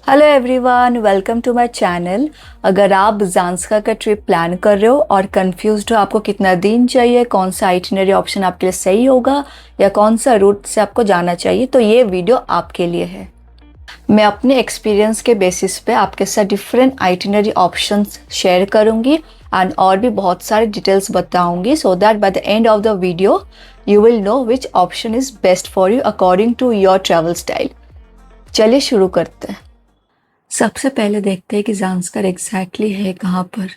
Hello everyone, welcome to my channel. अगर आप ज़ांस्कर का ट्रिप प्लान कर रहे हो और कंफ्यूज्ड हो आपको कितना दिन चाहिए, कौन सा आइटिनरी ऑप्शन आपके लिए सही होगा या कौन सा रूट से आपको जाना चाहिए, तो ये वीडियो आपके लिए है। मैं अपने एक्सपीरियंस के बेसिस पे आपके साथ डिफरेंट आइटिनरी ऑप्शंस शेयर करूंगी एंड और भी बहुत सारे डिटेल्स बताऊंगी so that by the end of the video you will know which option is best for you according to your travel style. चलिए शुरू करते हैं। सबसे पहले देखते हैं कि ज़ांस्कर एग्जैक्टली है कहाँ पर।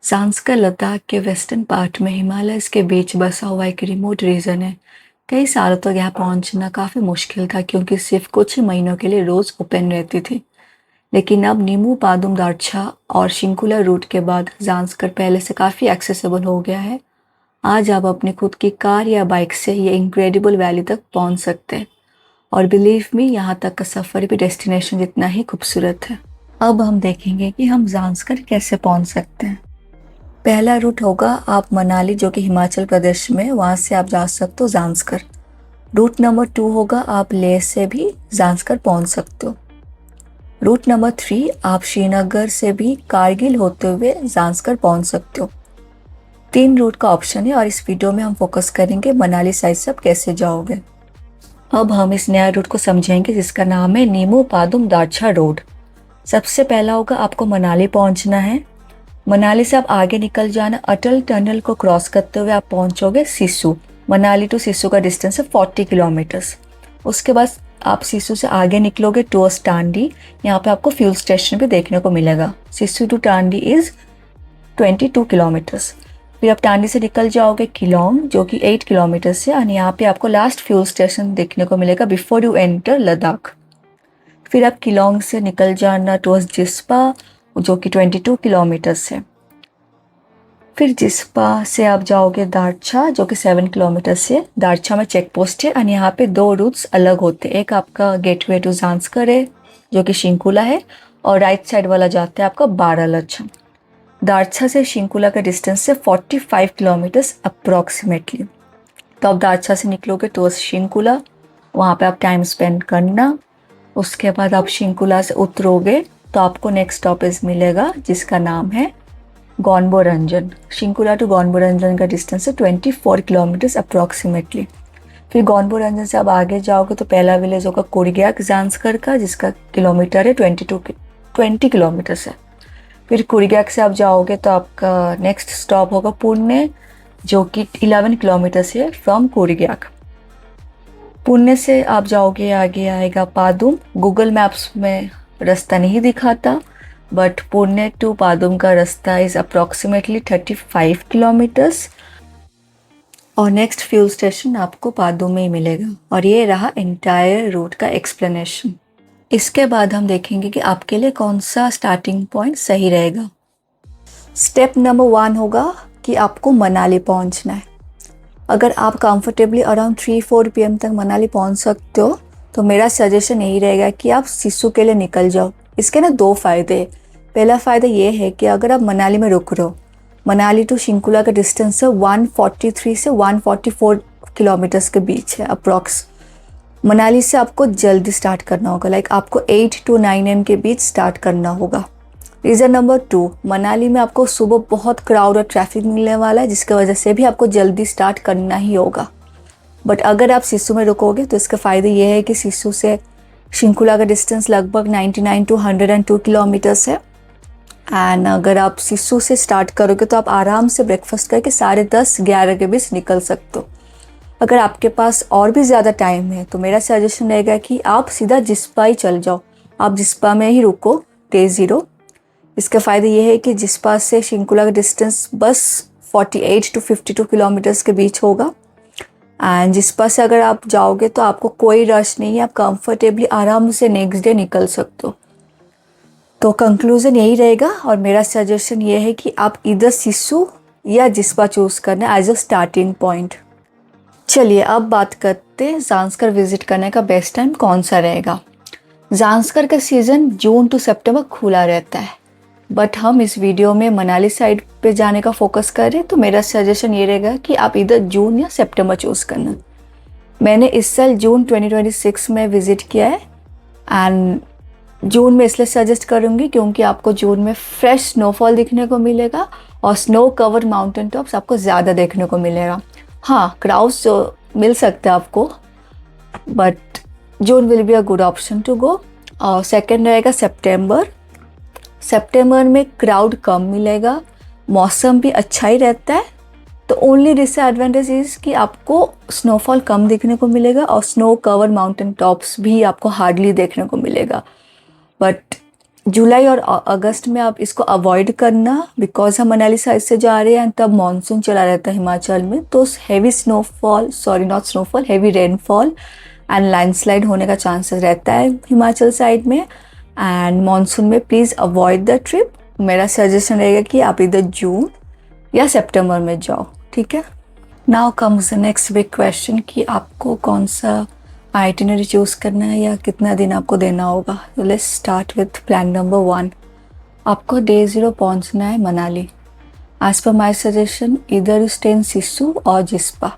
ज़ांस्कर लद्दाख के वेस्टर्न पार्ट में हिमालयस के बीच बसा हुआ एक रिमोट रीजन है। कई सालों तक यहाँ पहुँचना काफ़ी मुश्किल था क्योंकि सिर्फ कुछ ही महीनों के लिए रोज़ ओपन रहती थी। लेकिन अब नीमू पादुम दारछा और शिंकुला रूट के बाद ज़ांस्कर पहले से काफ़ी एक्सेसिबल हो गया है। आज आप अपनी खुद की कार या बाइक से ये इनक्रेडिबल वैली तक पहुँच सकते हैं और बिलीव मी, यहाँ तक का सफ़र भी डेस्टिनेशन जितना ही खूबसूरत है। अब हम देखेंगे कि हम ज़ांस्कर कैसे पहुँच सकते हैं। पहला रूट होगा आप मनाली, जो कि हिमाचल प्रदेश में, वहाँ से आप जा सकते हो ज़ांस्कर। रूट नंबर 2 होगा आप लेह से भी ज़ांस्कर पहुँच सकते हो। रूट नंबर 3 आप श्रीनगर से भी कारगिल होते हुए ज़ांस्कर पहुँच सकते हो। 3 रूट का ऑप्शन है और इस वीडियो में हम फोकस करेंगे मनाली साइड से आप कैसे जाओगे। अब हम इस नया रूट को समझेंगे जिसका नाम है नीमू पादुम दारछा रोड। सबसे पहला होगा आपको मनाली पहुंचना है। मनाली से आप आगे निकल जाना, अटल टनल को क्रॉस करते हुए आप पहुंचोगे सिस्सू। मनाली टू सिस्सू का डिस्टेंस है 40 किलोमीटर्स। उसके बाद आप सिस्सू से आगे निकलोगे टुवर्ड्स टांडी। यहाँ पे आपको फ्यूल स्टेशन भी देखने को मिलेगा। Sissu to Tandi is 22 kilometres. फिर आप टांडी से निकल जाओगे किलोंग, जो कि 8 किलोमीटर से, और यहाँ पे आपको लास्ट फ्यूल स्टेशन देखने को मिलेगा बिफोर यू एंटर लद्दाख। फिर आप किलोंग से निकल जाना टुवर्ड्स जिस्पा, जो कि 22 किलोमीटर से। फिर जिस्पा से आप जाओगे दारछा, जो कि 7 किलोमीटर से। दारछा में चेक पोस्ट है और यहाँ पे 2 रूट्स अलग होते हैं। एक आपका गेटवे टू ज़ांस्कर है, जो कि शिंकुला है, और राइट साइड वाला जाता है आपका बारालाचा। दारछा से शिंकुला का डिस्टेंस है 45 किलोमीटर्स अप्रॉक्सीमेटली। तो आप दारछा से निकलोगे टुवर्ड्स शिंकुला, वहाँ पे आप टाइम स्पेंड करना। उसके बाद आप शिंकुला से उतरोगे तो आपको नेक्स्ट स्टॉपेज मिलेगा जिसका नाम है गौनबोरंजन। शिंकुला टू गौनबोरंजन का डिस्टेंस है 24 किलोमीटर्स अप्रॉक्सीमेटली। फिर गौनबोरंजन से आप आगे जाओगे तो पहला विलेज होगा कुर्ग्याक ज़ांस्कर का, जिसका किलोमीटर है 20 किलोमीटर है। फिर कुर्ग्याक से आप जाओगे तो आपका नेक्स्ट स्टॉप होगा पुणे, जो कि 11 किलोमीटर से फ्रॉम कुर्ग्याक। पुणे से आप जाओगे, आगे आएगा पादुम। गूगल मैप्स में रास्ता नहीं दिखाता, बट पुणे टू पादुम का रास्ता इज़ अप्रॉक्सीमेटली 35 किलोमीटर्स। और नेक्स्ट फ्यूल स्टेशन आपको पादुम में ही मिलेगा। और ये रहा एंटायर रूट का एक्सप्लेनेशन। इसके बाद हम देखेंगे कि आपके लिए कौन सा स्टार्टिंग पॉइंट सही रहेगा। स्टेप नंबर 1 होगा कि आपको मनाली पहुंचना है। अगर आप कंफर्टेबली अराउंड 3-4 PM तक मनाली पहुंच सकते हो तो मेरा सजेशन यही रहेगा कि आप सिस्सू के लिए निकल जाओ। इसके ना 2 फ़ायदे हैं। पहला फ़ायदा ये है कि अगर आप मनाली में रुक रहे हो, मनाली टू शिंकुला का डिस्टेंस है 143 से 144 किलोमीटर्स के बीच है अप्रॉक्स। मनाली से आपको जल्दी स्टार्ट करना होगा, लाइक आपको 8 to 9 AM के बीच स्टार्ट करना होगा। रीज़न नंबर 2, मनाली में आपको सुबह बहुत क्राउड और ट्रैफिक मिलने वाला है, जिसकी वजह से भी आपको जल्दी स्टार्ट करना ही होगा। बट अगर आप सिस्सू में रुकोगे तो इसका फ़ायदा ये है कि सिस्सू से शिंकुला का डिस्टेंस लगभग 99 to 102 किलोमीटर्स है। एंड अगर आप सिस्सू से स्टार्ट करोगे तो आप आराम से ब्रेकफास्ट करके 10:30-11 के बीच निकल सकते हो। अगर आपके पास और भी ज़्यादा टाइम है तो मेरा सजेशन रहेगा कि आप सीधा जिस्पा ही चल जाओ। आप जिस्पा में ही रुको डे 0। इसका फ़ायदा ये है कि जिस्पा से शिंकुला का डिस्टेंस बस 48 to 52 किलोमीटर्स के बीच होगा। एंड जिस्पा से अगर आप जाओगे तो आपको कोई रश नहीं है, आप कंफर्टेबली आराम से नेक्स्ट डे निकल सकते हो। तो कंक्लूज़न यही रहेगा और मेरा सजेशन ये है कि आप इधर सिस्सू या जिस्पा चूज़ करना एज अ स्टार्टिंग पॉइंट। चलिए अब बात करते हैं ज़ांस्कर विज़िट करने का बेस्ट टाइम कौन सा रहेगा। ज़ांस्कर का सीज़न जून टू सितंबर खुला रहता है, बट हम इस वीडियो में मनाली साइड पे जाने का फोकस करें तो मेरा सजेशन ये रहेगा कि आप इधर जून या सितंबर चूज़ करना। मैंने इस साल जून 2026 में विज़िट किया है एंड जून में इसलिए सजेस्ट करूँगी क्योंकि आपको जून में फ्रेश स्नोफॉल दिखने को मिलेगा और स्नो कवर्ड माउंटेन टॉप्स आपको ज़्यादा देखने को मिलेगा। हाँ, क्राउड्स जो मिल सकते हैं आपको, but June will be a good option to go. और सेकेंड रहेगा सितंबर। सितंबर में क्राउड कम मिलेगा, मौसम भी अच्छा ही रहता है। तो ओनली डिसएडवांटेज इज़ कि आपको स्नोफॉल कम देखने को मिलेगा और स्नो कवर माउंटेन टॉप्स भी आपको हार्डली देखने को मिलेगा। बट जुलाई और अगस्त में आप इसको अवॉइड करना, बिकॉज हम मनाली साइड से जा रहे हैं तब मानसून चला रहता है हिमाचल में, तो heavy snowfall, sorry not snowfall, heavy rainfall and landslide होने का चांसेस रहता है हिमाचल साइड में। एंड मानसून में प्लीज़ अवॉइड द ट्रिप। मेरा सजेशन रहेगा कि आप इधर जून या सितंबर में जाओ, ठीक है। Now comes the next big question कि आपको कौन सा आइटिनरी चूज़ करना है या कितना दिन आपको देना होगा। तो let's start with plan number 1। आपको डे 0 पहुंचना है Manali. As per my suggestion, इधर यू स्टे इन सिसु और जिस्पा।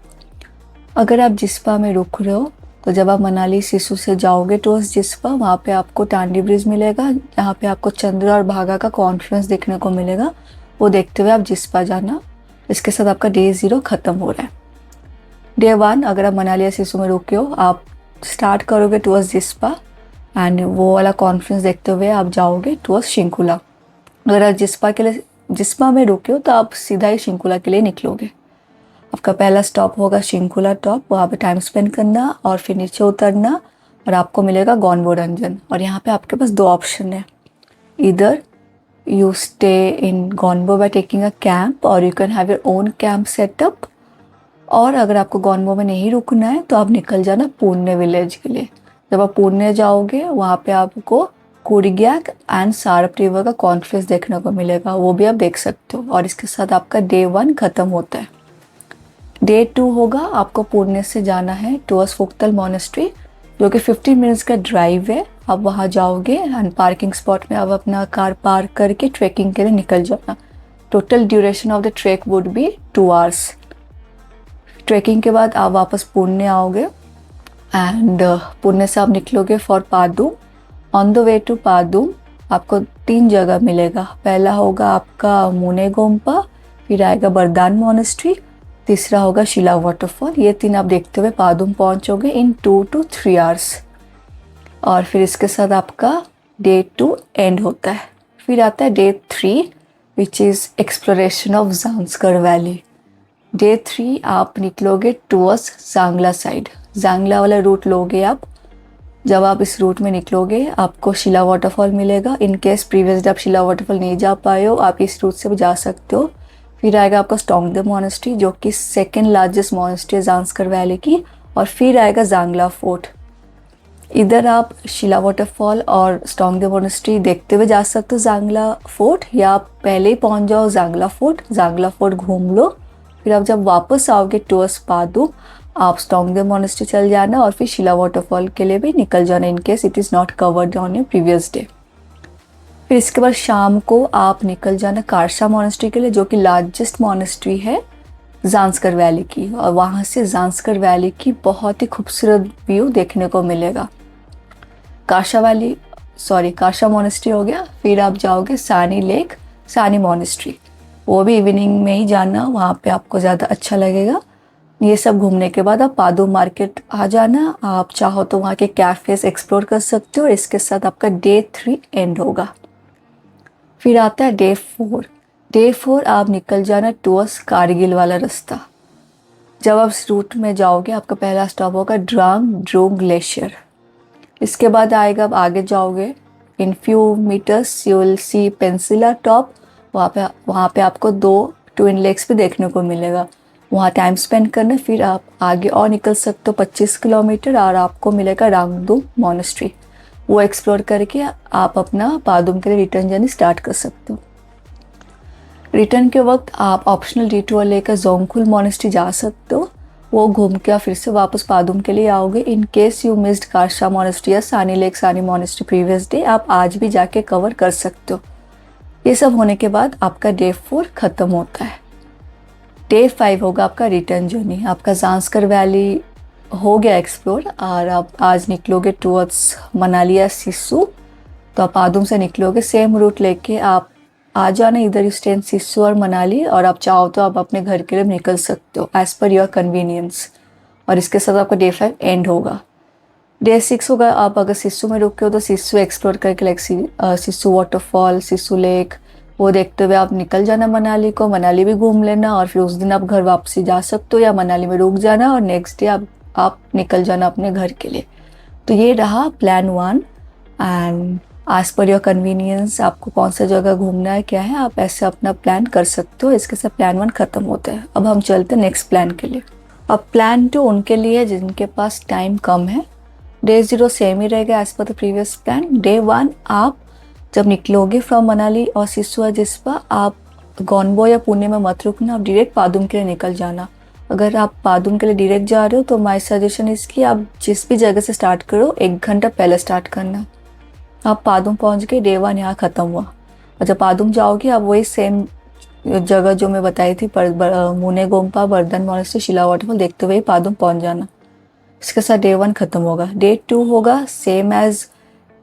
अगर आप जिस्पा में रुक रहे हो तो जब आप मनाली सिसु से जाओगे टुवर्ड्स जिस्पा, वहाँ पे आपको टांडी ब्रिज मिलेगा, जहाँ पे आपको चंद्र और भागा का कॉन्फ्रेंस देखने को मिलेगा। वो देखते हुए आप जिस्पा जाना। इसके साथ आपका डे 0 ख़त्म हो रहा है। डे 1 अगर आप मनाली या सिसु में रुके हो, आप स्टार्ट करोगे टुवर्ड्स जिस्पा एंड वो वाला कॉन्फ्रेंस देखते हुए आप जाओगे टुवर्ड्स शिंकुला। अगर आप जिस्पा में रुके हो तो आप सीधा ही शिंकुला के लिए निकलोगे। आपका पहला स्टॉप होगा शिंकुला टॉप, वहाँ पे टाइम स्पेंड करना और फिर नीचे उतरना और आपको मिलेगा गॉनबो रंजन। और यहाँ पे आपके पास 2 ऑप्शन है, इधर you stay in Gonbo by taking a camp और you can have your own camp setup, और अगर आपको गॉनबो में नहीं रुकना है तो आप निकल जाना पुण्य विलेज के लिए। जब आप पुण्य जाओगे वहाँ पे आपको कुड़ग्याक एंड सारप रिवर का कॉन्फ्रेंस देखने को मिलेगा, वो भी आप देख सकते हो। और इसके साथ आपका डे 1 ख़त्म होता है। डे 2 होगा, आपको पुणे से जाना है टुवर्ड्स फुक्तल मोनेस्ट्री, जो कि 15 मिनट्स का ड्राइव है। आप वहाँ जाओगे एंड पार्किंग स्पॉट में आप अपना कार पार्क करके ट्रैकिंग के लिए निकल जाना। Total duration of the trek would be 2 hours. Trekking के बाद आप वापस पुणे आओगे एंड पुणे से आप निकलोगे for Padum. On the way to Padum आपको 3 जगह मिलेगा। पहला होगा आपका मुने गोम्पा, फिर आएगा बरदान मोनेस्ट्री, तीसरा होगा शिला वाटरफॉल। ये 3 आप देखते हुए पादुम पहुंचोगे इन 2 to 3 आवर्स। और फिर इसके साथ आपका डे 2 एंड होता है। फिर आता है day 3 which is exploration of Zanskar valley. Day 3 आप निकलोगे टुवर्ड्स जांगला साइड, जांगला वाला रूट लोगे आप। जब आप इस रूट में निकलोगे आपको शिला वाटरफॉल मिलेगा। इन केस प्रीवियस डे आप शिला वाटरफॉल नहीं जा पाए हो, आप इस रूट से भी जा सकते हो। फिर आएगा आपका स्टोंगदे मोनेस्ट्री, जो कि 2nd लार्जेस्ट मोनेस्ट्री है जांस्कर वैली की। और फिर आएगा जांगला फोर्ट। इधर आप शिला वाटरफॉल और स्टोंगदे मोनेस्ट्री देखते हुए जा सकते हो जांगला फोर्ट, या आप पहले ही पहुंच जाओ जांगला फोर्ट घूम लो। फिर आप जब वापस आओगे टुवर्ड्स पादुम, आप स्टोंगदे मोनेस्ट्री चल जाना और फिर शिला वाटरफॉल के लिए भी निकल जाना in case it is not covered on your previous day. फिर इसके बाद शाम को आप निकल जाना कारशा मोनेस्ट्री के लिए, जो कि लार्जेस्ट मोनेस्ट्री है जांस्कर वैली की। और वहाँ से जांस्कर वैली की बहुत ही खूबसूरत व्यू देखने को मिलेगा। कारशा मोनेस्ट्री हो गया। फिर आप जाओगे सानी लेक, सानी मोनेस्ट्री, वो भी इवनिंग में ही जाना, वहाँ पे आपको ज़्यादा अच्छा लगेगा। ये सब घूमने के बाद आप पादुम मार्केट आ जाना। आप चाहो तो वहाँ के कैफ़ेज़ एक्सप्लोर कर सकते हो। और इसके साथ आपका डे 3 एंड होगा। फिर आता है डे 4। डे 4 आप निकल जाना टुवर्ड्स कारगिल वाला रास्ता। जब आप इस रूट में जाओगे आपका पहला स्टॉप होगा ड्रांग ड्रोंग ग्लेशियर। इसके बाद आएगा, आप आगे जाओगे in few meters you will see Pensi La top. वहाँ पे आपको 2 ट्विन लेक्स भी देखने को मिलेगा, वहाँ टाइम स्पेंड करना। फिर आप आगे और निकल सकते हो 25 किलोमीटर और आपको मिलेगा रांगदुम मोनेस्ट्री। वो एक्सप्लोर करके आप अपना पादुम के लिए रिटर्न जर्नी स्टार्ट कर सकते हो। रिटर्न के वक्त आप ऑप्शनल डिटूर लेकर जोंगखुल मोनेस्ट्री जा सकते हो। वो घूम के फिर से वापस पादुम के लिए आओगे। In case you missed Karsha monastery या सानी लेक सानी मोनेस्ट्री प्रीवियस डे, आप आज भी जाके कवर कर सकते हो। ये सब होने के बाद आपका डे 4 ख़त्म होता है। डे 5 होगा आपका रिटर्न जर्नी। आपका जांस्कर वैली हो गया एक्सप्लोर और आप आज निकलोगे टुवर्ड्स मनाली या सिसु। तो आप पादुम से निकलोगे, सेम रूट लेके आप आ जाना, इधर यू स्टे इन सिस्सू और मनाली, और आप चाहो तो आप अपने घर के लिए निकल सकते हो एज़ पर योर कन्वीनियंस। और इसके साथ आपका डे 5 एंड होगा। डे 6 होगा, आप अगर सिस्सू में रुके हो तो सिस्सू एक्सप्लोर करके like Sissu waterfall, Sissu lake, वो देखते हुए आप निकल जाना मनाली को, मनाली भी घूम लेना, और फिर उस दिन आप घर वापसी जा सकते हो या मनाली में रुक जाना और नेक्स्ट डे आप निकल जाना अपने घर के लिए। तो ये रहा plan 1, and as per your convenience आपको कौन सा जगह घूमना है क्या है, आप ऐसे अपना प्लान कर सकते हो। इसके साथ प्लान 1 ख़त्म होता है। अब हम चलते हैं नेक्स्ट प्लान के लिए। अब प्लान 2 उनके लिए जिनके पास टाइम कम है। डे 0 सेम ही रहेगा as per the previous plan. Day 1 आप जब निकलोगे फ्रॉम मनाली और सिसुआ जिस्पा, आप गॉनबो या पुणे में मत रुकना, आप डायरेक्ट पादुम के लिए निकल जाना। अगर आप पादुम के लिए डायरेक्ट जा रहे हो तो माय सजेशन इसकी, आप जिस भी जगह से स्टार्ट करो 1 घंटा पहले स्टार्ट करना। आप पादुम पहुंच गए, डे 1 यहाँ ख़त्म हुआ। और जब पादुम जाओगे आप वही सेम जगह जो मैं बताई थी, मुने गोम्पा, बर्दन मॉनेस्ट्री, शिला वाटरफॉल देखते हुए पादुम पहुंच जाना। इसके साथ डे 1 ख़त्म होगा। डे 2 होगा same as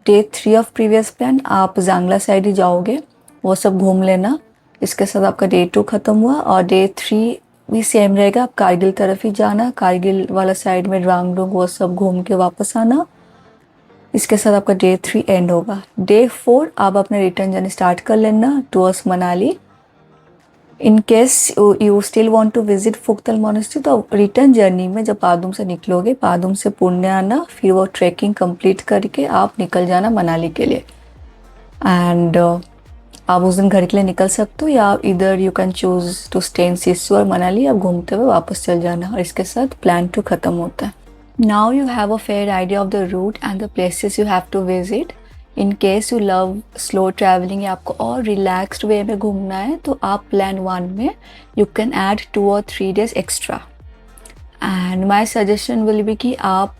day 3 of previous plan, आप जांगला साइड ही जाओगे, वो सब घूम लेना। इसके साथ आपका डे 2 ख़त्म हुआ। और डे 3 भी सेम रहेगा, आप कारगिल तरफ ही जाना, कारगिल वाला साइड में रांगडुंग वो सब घूम के वापस आना। इसके साथ आपका डे 3 एंड होगा। डे 4 आप अपने रिटर्न जर्नी स्टार्ट कर लेना towards Manali. In case you still want to visit Phuktal monastery, तो रिटर्न जर्नी में जब पादुम से निकलोगे, पादुम से पुणे आना, फिर वो ट्रैकिंग कंप्लीट करके आप निकल जाना मनाली के लिए। एंड आप उस दिन घर के लिए निकल सकते हो, या इधर you can choose to stay in Sissu और मनाली, आप घूमते हुए वापस चल जाना। और इसके साथ प्लान 2 ख़त्म होता है। Now you have a fair idea of the route and the places you have to visit. In case you love slow traveling या आपको और relaxed way में घूमना है, तो आप plan 1 में you can add 2 or 3 days extra. And my suggestion will be कि आप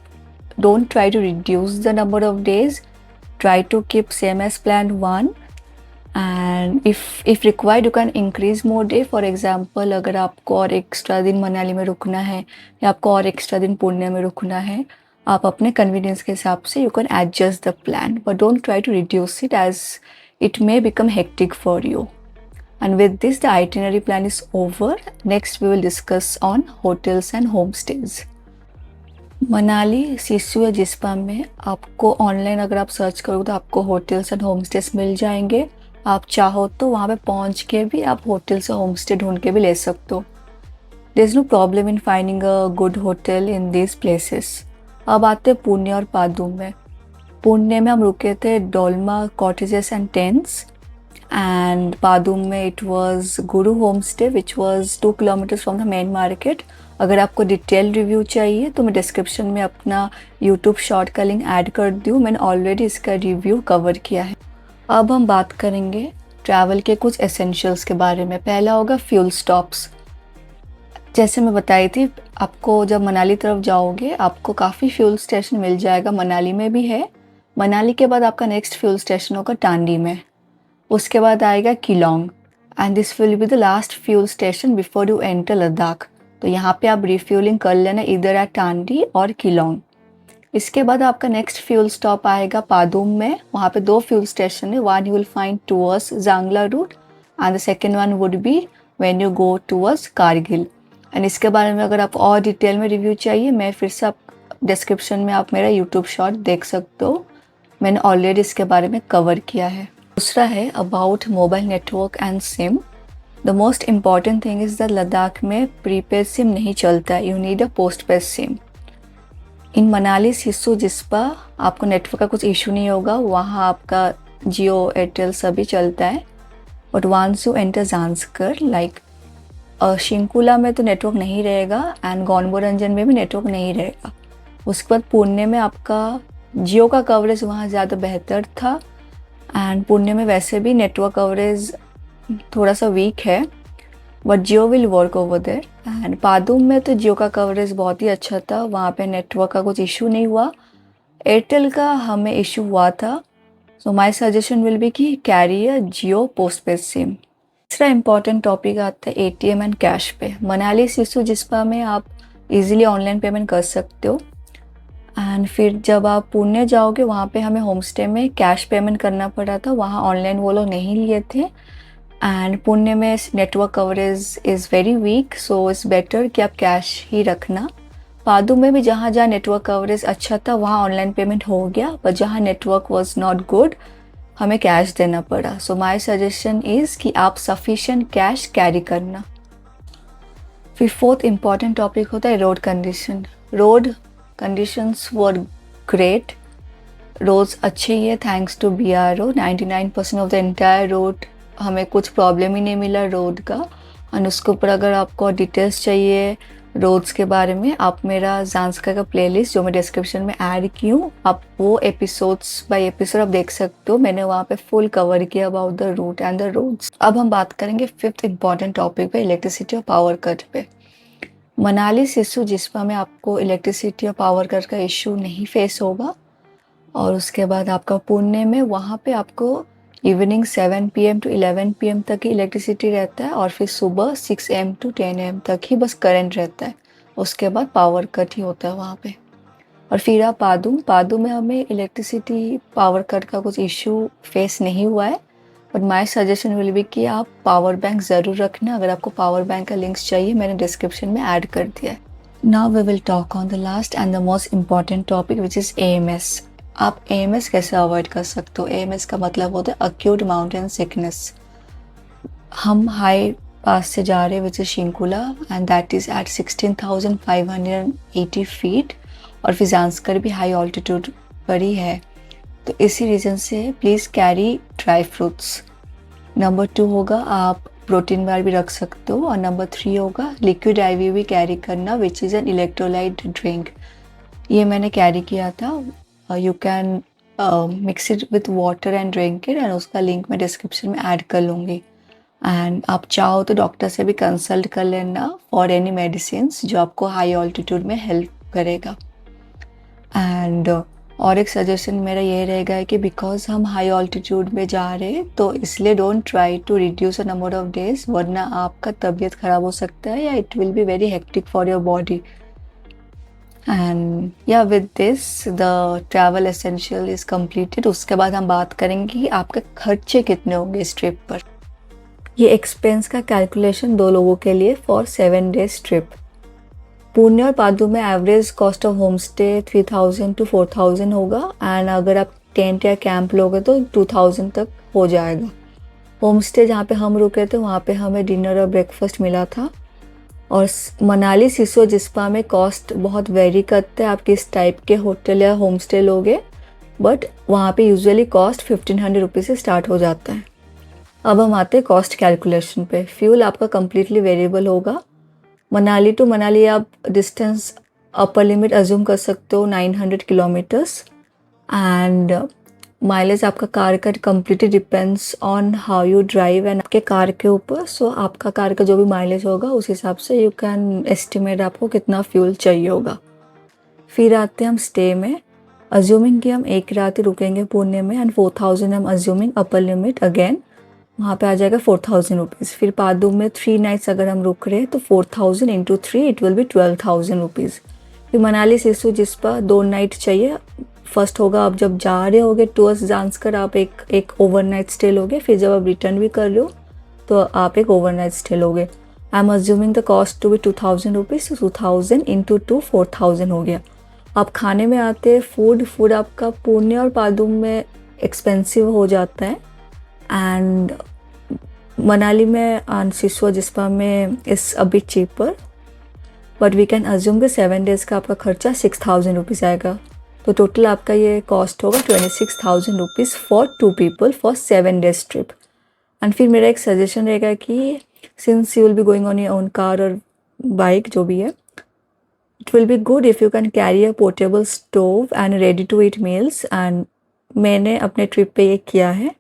don't try to reduce the number of days. Try to keep same as plan 1. And if required you can increase more day. For example अगर आपको और extra दिन मनाली में रुकना है या आपको और एक्स्ट्रा दिन पुणे में रुकना है, आप अपने कन्वीनियंस के हिसाब से you can adjust the plan, but don't try to reduce it as it may become hectic for you. And with this the itinerary plan is over. Next we will discuss on hotels and home stays. Manali, Sissu या जिस्पा में आपको online अगर आप search करोगे तो आपको hotels and home stage मिल जाएंगे। आप चाहो तो वहाँ पे पहुँच के भी आप होटल से होम स्टे ढूंढ के भी ले सकते हो। There is no problem in finding a good hotel in this places. अब आते हैं पुणे और पादुम में। पुणे में हम रुके थे Dolma cottages and tents, and Padum में it was Guru home stay which was 2 kilometres from the main market. अगर आपको डिटेल रिव्यू चाहिए तो मैं डिस्क्रिप्शन में अपना यूट्यूब शॉर्ट का लिंक ऐड कर दूँ, मैंने ऑलरेडी इसका रिव्यू कवर किया है। अब हम बात करेंगे ट्रैवल के कुछ एसेंशियल्स के बारे में। पहला होगा फ्यूल स्टॉप्स। जैसे मैं बताई थी, आपको जब मनाली तरफ जाओगे आपको काफ़ी फ्यूल स्टेशन मिल जाएगा, मनाली में भी है। मनाली के बाद आपका नेक्स्ट फ्यूल स्टेशन होगा टांडी में, उसके बाद आएगा Keylong, and this will be the last fuel station before you enter Ladakh. तो यहाँ पे आप रिफ्यूलिंग कर लेना इधर एट टांडी और किलोंग। इसके बाद आपका नेक्स्ट फ्यूल स्टॉप आएगा पादुम में, वहाँ पे 2 फ्यूल स्टेशन है। One you will find towards Zangla route and the second one would be when you go towards Kargil. एंड इसके बारे में अगर आप और डिटेल में रिव्यू चाहिए, मैं फिर से आप डिस्क्रिप्शन में आप मेरा यूट्यूब शॉर्ट देख सकते हो, मैंने ऑलरेडी इसके बारे में कवर किया है। दूसरा है about mobile network and SIM. The most important thing is that Ladakh में प्रीपेड सिम नहीं चलता है, you need a postpaid SIM. In Manali, Sissu, Jispa आपको नेटवर्क का कुछ इशू नहीं होगा, वहाँ आपका जियो, एयरटेल सभी चलता है। But once you enter Zanskar like Shinku La में तो नेटवर्क नहीं रहेगा, एंड गॉनबोरंजन में भी नेटवर्क नहीं रहेगा। उसके बाद पुणे में आपका जियो का कवरेज वहाँ ज़्यादा बेहतर था, एंड पुणे में वैसे भी नेटवर्क कवरेज थोड़ा सा वीक है, but Jio will work over there. And Padum में तो जियो का कवरेज बहुत ही अच्छा था, वहाँ पे नेटवर्क का कुछ इशू नहीं हुआ। एयरटेल का हमें इशू हुआ था, so my suggestion will be कि carry a Jio postpaid SIM. तीसरा इंपॉर्टेंट टॉपिक आता है एटीएम एंड कैश पे। मनाली, सिसु, जिस्पा में आप इजीली ऑनलाइन पेमेंट कर सकते हो, एंड फिर जब आप पुणे जाओगे वहाँ पे हमें होम स्टे में कैश पेमेंट करना पड़ा था, वहाँ ऑनलाइन वो लोग नहीं लिए थे। एंड पुणे में network coverage is very weak, so it's better कि आप कैश ही रखना। पादू में भी जहाँ जहाँ नेटवर्क कवरेज अच्छा था वहाँ ऑनलाइन पेमेंट हो गया, पर जहाँ नेटवर्क वॉज नॉट गुड हमें कैश देना पड़ा। सो माई सजेशन इज़ कि आप सफिशेंट कैश कैरी करना। फिर फोर्थ इम्पॉर्टेंट टॉपिक होता है road condition. Road conditions were great, roads अच्छे ही है thanks to BRO। 99% of the entire road हमें कुछ प्रॉब्लम ही नहीं मिला रोड का। और उसके ऊपर अगर आपको डिटेल्स चाहिए रोड्स के बारे में, आप मेरा ज़ांस्कर का प्लेलिस्ट जो मैं डिस्क्रिप्शन में ऐड की हूँ, आप वो एपिसोड्स बाय एपिसोड आप देख सकते हो। मैंने वहाँ पे फुल कवर किया about the route and the roads. अब हम बात करेंगे फिफ्थ इम्पॉर्टेंट टॉपिक पे, इलेक्ट्रिसिटी और पावर कट पे। मनाली सिसु जिस्पा में आपको इलेक्ट्रिसिटी और पावर कट का इशू नहीं फेस होगा। और उसके बाद आपका पुणे में वहाँ पे आपको इवनिंग 7 PM to 11 PM तक ही इलेक्ट्रिसिटी रहता है, और फिर सुबह 6 AM to 10 AM तक ही बस करंट रहता है। उसके बाद पावर कट ही होता है वहाँ पे। और फिर आप पादू में हमें इलेक्ट्रिसिटी पावर कट का कुछ इशू फेस नहीं हुआ है, but my suggestion will be कि आप पावर बैंक ज़रूर रखना। अगर आपको पावर बैंक का लिंक्स चाहिए मैंने डिस्क्रिप्शन में ऐड कर दिया है। Now we will talk on the last and the most important topic which is AMS। आप AMS कैसे अवॉइड कर सकते हो? AMS का मतलब होता है अक्यूट माउंटेन सिकनेस। हम हाई पास से जा रहे हैं which is Shinku La and that is at 16,580 feet, और फिर ज़ांस्कर भी हाई ऑल्टीट्यूड पर ही है। तो इसी रीज़न से please carry dry fruits. Number 2 होगा आप प्रोटीन बार भी रख सकते हो। और नंबर 3 होगा लिक्विड IV भी कैरी करना which is an electrolyte drink. ये मैंने कैरी किया था। You can mix it with water and drink it, and उसका लिंक मैं डिस्क्रिप्शन में ऐड कर लूँगी। एंड आप चाहो तो डॉक्टर से भी कंसल्ट कर लेना फॉर एनी मेडिसिन जो आपको हाई ऑल्टीट्यूड में हेल्प करेगा। एंड और एक सजेशन मेरा ये रहेगा कि बिकॉज हम हाई ऑल्टीट्यूड में जा रहे हैं तो इसलिए don't try to reduce the number of days, वरना आपका तबीयत ख़राब हो सकता है या it will be very hectic for your body. And या with this the travel essential is completed. उसके बाद हम बात करेंगे कि आपके खर्चे कितने होंगे इस ट्रिप पर। ये एक्सपेंस का कैलकुलेशन 2 लोगों के लिए फॉर 7 days ट्रिप। पुणे और पादू में average cost of home stay 3,000 to 4,000 होगा, एंड अगर आप टेंट या कैंप लोगे तो 2,000 तक हो जाएगा। होम स्टे जहाँ पे हम रुके थे वहाँ पे हमें डिनर और ब्रेकफास्ट मिला था। और मनाली सिसु जिस्पा में कॉस्ट बहुत वेरी करता है आप किस टाइप के होटल या होम स्टे लोगे, बट वहाँ पे यूजुअली कॉस्ट 1,500 रुपीज़ से स्टार्ट हो जाता है। अब हम आते हैं कॉस्ट कैलकुलेशन पे। फ्यूल आपका कम्प्लीटली वेरिएबल होगा। मनाली टू मनाली आप डिस्टेंस अपर लिमिट अज्यूम कर सकते हो 900 किलोमीटर्स, एंड माइलेज आपका कार का completely depends on how you drive and आपके कार के ऊपर। सो आपका कार का जो भी माइलेज होगा उस हिसाब से यू कैन एस्टिमेट आपको कितना फ्यूल चाहिए होगा। फिर आते हैं हम स्टे में। अज्यूमिंग कि हम एक रात ही रुकेंगे पुणे में, एंड 4,000 हम अज्यूमिंग अपर लिमिट अगेन, वहाँ पे आ जाएगा 4,000 रुपीज़। फिर पादू में 3 nights अगर हम रुक रहे हैं तो 4,000 into 3 it will B 12,000 rupees. फिर मनाली सिसु जिस्पा 2 night चाहिए। फर्स्ट होगा आप जब जा रहे होगे टूअर्स ज़ांस्कर आप एक ओवरनाइट स्टे लोगे, फिर जब आप रिटर्न भी कर रहे हो तो आप एक ओवरनाइट स्टे लोगे। I am assuming the cost to be 2,000 rupees. 2,000 into 2 4,000 हो गया। आप खाने में आते फूड आपका पुणे और पादू में एक्सपेंसिव हो जाता है, एंड मनाली में एंड सिसु जिस्पा में is a bit cheaper, but we can assume कि 7 days का आपका खर्चा 6,000 रुपीज़ आएगा। तो टोटल आपका ये कॉस्ट होगा 26,000 rupees for 2 people for 7 days trip. And फिर मेरा एक सजेशन रहेगा कि since you will be going on your own car और बाइक जो भी है, it will be good if you can carry a portable stove and ready to eat meals. And मैंने अपने ट्रिप पे ये किया है,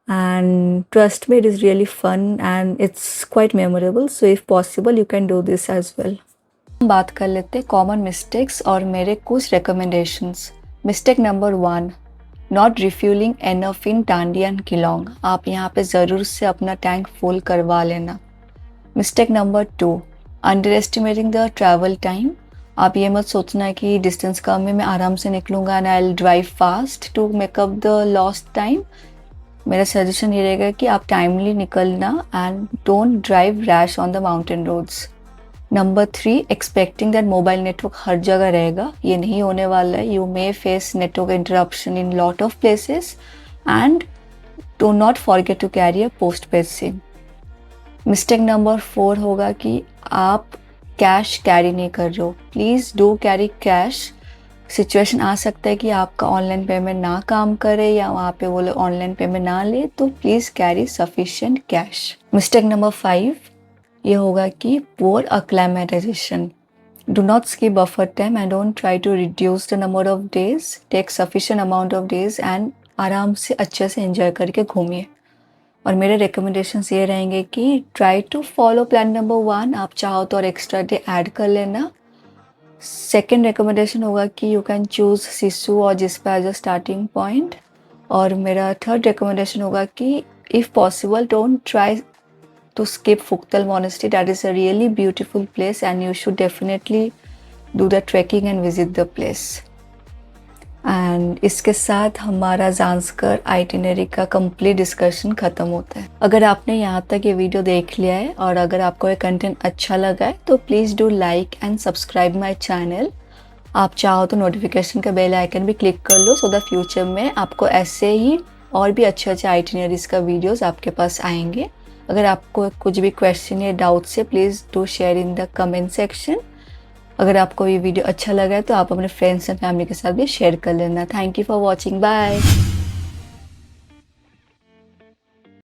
and trust me, it is really fun and it's quite memorable, so if possible you can do this as well. हम बात कर लेते हैं कॉमन मिस्टेक्स और मेरे कुछ recommendations. Mistake number 1, not refuelling enough in Tandi and Keylong. आप यहाँ पे ज़रूर से अपना टैंक फुल करवा लेना। Mistake number 2, under estimating the travel time. आप ये मत सोचना कि डिस्टेंस कम है, मैं आराम से निकलूँगा and I will drive fast to make up the lost time. मेरा सजेशन ये रहेगा कि आप टाइमली निकलना and don't drive rash on the mountain roads. Number 3, expecting that mobile network हर जगह रहेगा, ये नहीं होने वाला है। You may face network interruption in lot of places and do not forget to carry a postpaid SIM. Mistake number 4 होगा कि आप कैश कैरी नहीं कर रहे हो। Please do carry cash. Situation आ सकता है कि आपका ऑनलाइन पेमेंट ना काम करे या वहाँ पे वो लोग ऑनलाइन पेमेंट ना ले, तो please carry sufficient cash. Mistake number 5 ये होगा कि poor acclimatization. Do not skip buffer time and don't try to reduce the number of days, take sufficient amount of days and आराम से अच्छे से एंजॉय करके घूमिए। और मेरे रिकमेंडेशंस ये रहेंगे कि try to follow plan number 1, आप चाहो तो और एक्स्ट्रा डे ऐड कर लेना। सेकेंड रिकमेंडेशन होगा कि यू कैन चूज़ सिसु और Jispa as a starting point. और मेरा थर्ड रिकमेंडेशन होगा कि if possible don't try to skip Phuktal Monastery. That is a really beautiful place and you should definitely do the trekking and visit the place. And इसके साथ हमारा Zanskar itinerary का complete discussion ख़त्म होता है। अगर आपने यहाँ तक ये वीडियो देख लिया है और अगर आपको ये कंटेंट अच्छा लगा है तो please do like and subscribe my channel. आप चाहो तो नोटिफिकेशन का बेल आइकन भी क्लिक कर लो सो द फ्यूचर में आपको ऐसे ही और भी अच्छे अच्छे आइटिनरीज का वीडियोज़ आपके पास आएंगे। अगर आपको कुछ भी क्वेश्चन या डाउट से please do share in the comment section. अगर आपको ये वीडियो अच्छा लगा है तो आप अपने फ्रेंड्स एंड फैमिली के साथ भी शेयर कर लेना। Thank you for watching, bye.